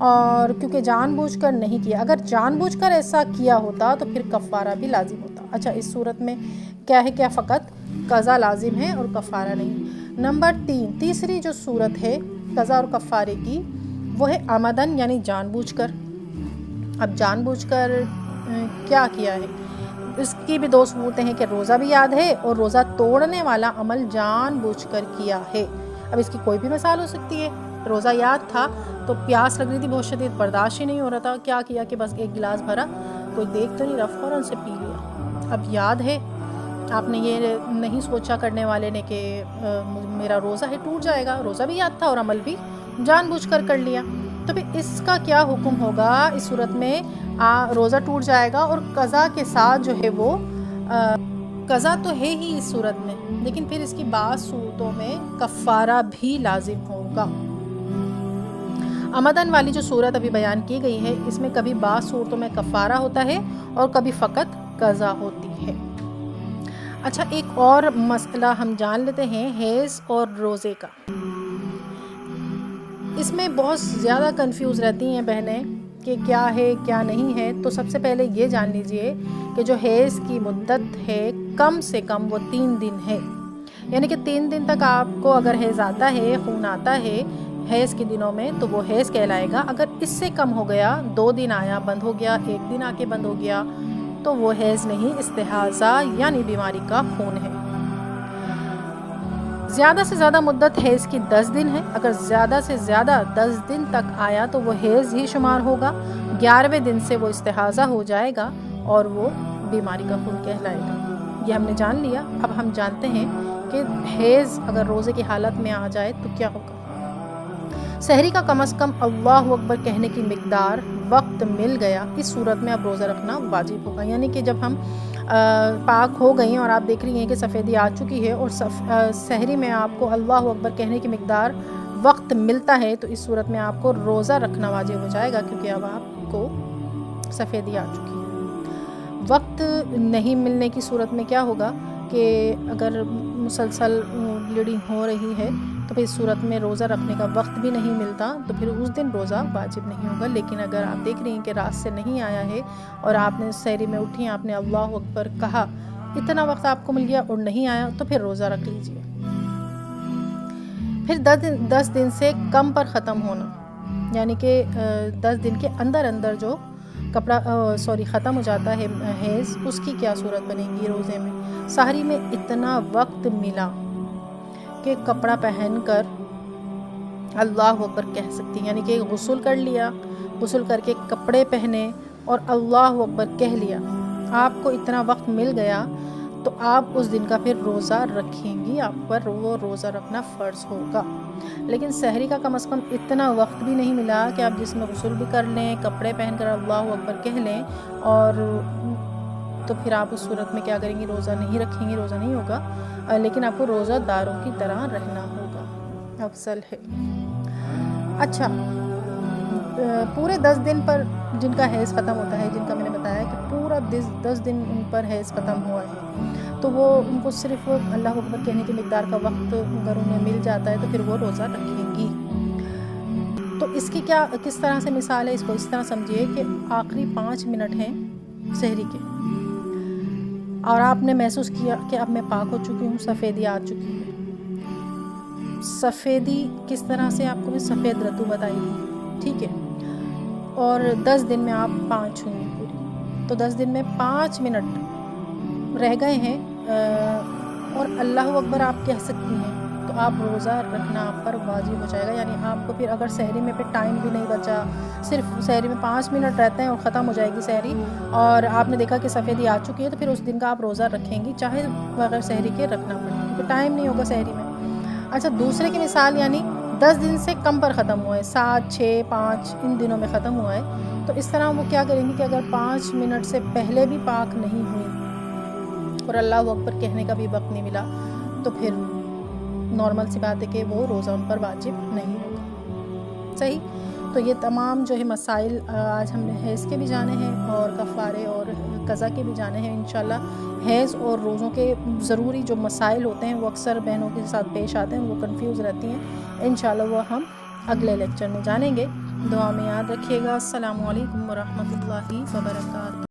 اور کیونکہ جان بوجھ کر نہیں کیا. اگر جان بوجھ کر ایسا کیا ہوتا تو پھر کفارہ بھی لازم ہوتا. اچھا اس صورت میں کیا ہے, کیا فقط قضا لازم ہے اور کفارہ نہیں. نمبر 3, تیسری جو صورت ہے قضا اور کفارے کی وہ ہے عمدن یعنی جان بوجھ کر. اب جان بوجھ کر کیا کیا ہے, اس کی بھی 2 صورتیں ہیں کہ روزہ بھی یاد ہے اور روزہ توڑنے والا عمل جان بوجھ کر کیا ہے. اب اس کی کوئی بھی مثال ہو سکتی ہے. روزہ یاد تھا تو پیاس لگ رہی تھی بہت شدید, برداشت ہی نہیں ہو رہا تھا, کیا کیا کہ بس 1 گلاس بھرا, کوئی دیکھ تو نہیں رہا, فوراً سے پی لیا. اب یاد ہے, آپ نے یہ نہیں سوچا کرنے والے نے کہ میرا روزہ ہے ٹوٹ جائے گا, روزہ بھی یاد تھا اور عمل بھی جان بوجھ کر لیا. تو پھر اس کا کیا حکم ہوگا؟ اس صورت میں روزہ ٹوٹ جائے گا اور قضا کے ساتھ جو ہے وہ قضا تو ہے ہی اس صورت میں, لیکن پھر اس کی بعض صورتوں میں کفارہ بھی لازم ہوگا. عمدن والی جو صورت ابھی بیان کی گئی ہے اس میں کبھی بعض صورتوں میں کفارہ ہوتا ہے اور کبھی فقط قضا ہوتی ہے. اچھا ایک اور مسئلہ ہم جان لیتے ہیں حیض اور روزے کا. اس میں بہت زیادہ کنفیوز رہتی ہیں بہنیں کہ کیا ہے کیا نہیں ہے. تو سب سے پہلے یہ جان لیجئے کہ جو حیض کی مدت ہے کم سے کم وہ 3 دن ہے, یعنی کہ 3 دن تک آپ کو اگر حیض آتا ہے, خون آتا ہے حیض کے دنوں میں تو وہ حیض کہلائے گا. اگر اس سے کم ہو گیا, 2 دن آیا بند ہو گیا, 1 دن آ کے بند ہو گیا, تو وہ حیض نہیں, استحاضہ یعنی بیماری کا خون ہے. زیادہ سے زیادہ مدت حیض کی 10 دن ہے. اگر زیادہ سے زیادہ 10 دن تک آیا تو وہ حیض ہی شمار ہوگا. 11ویں دن سے وہ استحاضہ ہو جائے گا اور وہ بیماری کا خون کہلائے گا. یہ ہم نے جان لیا. اب ہم جانتے ہیں کہ حیض اگر روزے کی حالت میں آ جائے تو کیا ہوگا. سحری کا کم از کم اللہ اکبر کہنے کی مقدار وقت مل گیا, اس صورت میں اب روزہ رکھنا واجب ہوگا. یعنی کہ جب ہم پاک ہو گئی اور آپ دیکھ رہی ہیں کہ سفیدی آ چکی ہے اور سحری میں آپ کو اللہ اکبر کہنے کی مقدار وقت ملتا ہے تو اس صورت میں آپ کو روزہ رکھنا واجب ہو جائے گا, کیونکہ اب آپ کو سفیدی آ چکی ہے. وقت نہیں ملنے کی صورت میں کیا ہوگا کہ اگر مسلسل بلیڈنگ ہو رہی ہے تو پھر اس صورت میں روزہ رکھنے کا وقت بھی نہیں ملتا, تو پھر اس دن روزہ واجب نہیں ہوگا. لیکن اگر آپ دیکھ رہی ہیں کہ رات سے نہیں آیا ہے اور آپ نے سحری میں اٹھی, آپ نے اللہ اکبر کہا, اتنا وقت آپ کو مل گیا اور نہیں آیا, تو پھر روزہ رکھ لیجئے. پھر 10 دن سے کم پر ختم ہونا, یعنی کہ 10 دن کے اندر جو ختم ہو جاتا ہے حیض, اس کی کیا صورت بنے گی روزے میں. سحری میں اتنا وقت ملا کہ کپڑا پہن کر اللہ اکبر کہہ سکتی ہیں, یعنی کہ غسل کر لیا, غسل کر کے کپڑے پہنے اور اللہ اکبر کہہ لیا, آپ کو اتنا وقت مل گیا تو آپ اس دن کا پھر روزہ رکھیں گی, آپ پر وہ روزہ رکھنا فرض ہوگا. لیکن سحری کا کم از کم اتنا وقت بھی نہیں ملا کہ آپ جس میں غسل بھی کر لیں, کپڑے پہن کر اللہ اکبر کہہ لیں, اور تو پھر آپ اس صورت میں کیا کریں گی, روزہ نہیں رکھیں گی, روزہ نہیں ہوگا. لیکن آپ کو روزہ داروں کی طرح رہنا ہوگا, افضل ہے. اچھا پورے 10 دن پر جن کا حیض ختم ہوتا ہے, جن کا میں نے بتایا کہ پورا 10 دن ان پر حیض ختم ہوا ہے, تو وہ ان کو صرف اللہ اکبر کہنے کی مقدار کا وقت اگر انہیں مل جاتا ہے تو پھر وہ روزہ رکھیں گی. تو اس کی کس طرح سے مثال ہے, اس کو اس طرح سمجھیے کہ آخری 5 منٹ ہیں سحری کے, اور آپ نے محسوس کیا کہ اب میں پاک ہو چکی ہوں, سفیدی آ چکی ہے. سفیدی کس طرح سے آپ کو میں سفید رتو بتائی تھی, ٹھیک ہے, اور 10 دن میں آپ 5 ہوئیں پوری, تو 10 دن میں 5 منٹ رہ گئے ہیں اور اللہ اکبر آپ کہہ سکتی ہیں, تو آپ روزہ رکھنا آپ پر واجب ہو جائے گا. یعنی آپ کو پھر اگر سحری میں پھر ٹائم بھی نہیں بچا, صرف سحری میں 5 منٹ رہتے ہیں اور ختم ہو جائے گی سحری, اور آپ نے دیکھا کہ سفیدی آ چکی ہے, تو پھر اس دن کا آپ روزہ رکھیں گی, چاہے بغیر سحری کے رکھنا پڑے, کیونکہ ٹائم نہیں ہوگا سحری میں. اچھا دوسرے کی مثال, یعنی 10 دن سے کم پر ختم ہوا ہے, 7, 6, 5 ان دنوں میں ختم ہوا ہے, تو اس طرح وہ کیا کریں گی کہ اگر 5 منٹ سے پہلے بھی پاک نہیں ہوئی اور اللہ اکبر کہنے کا بھی وقت نہیں ملا, تو پھر نارمل سی بات ہے کہ وہ روزہ ان پر واجب نہیں ہوگا. صحیح. تو یہ تمام جو ہے مسائل آج ہم نے حیض کے بھی جانے ہیں اور کفارے اور قضا کے بھی جانے ہیں. انشاءاللہ حیض اور روزوں کے ضروری جو مسائل ہوتے ہیں وہ اکثر بہنوں کے ساتھ پیش آتے ہیں, وہ کنفیوز رہتی ہیں, انشاءاللہ وہ ہم اگلے لیکچر میں جانیں گے. دعا میں یاد رکھیے گا. السلام علیکم ورحمۃ اللہ وبرکاتہ.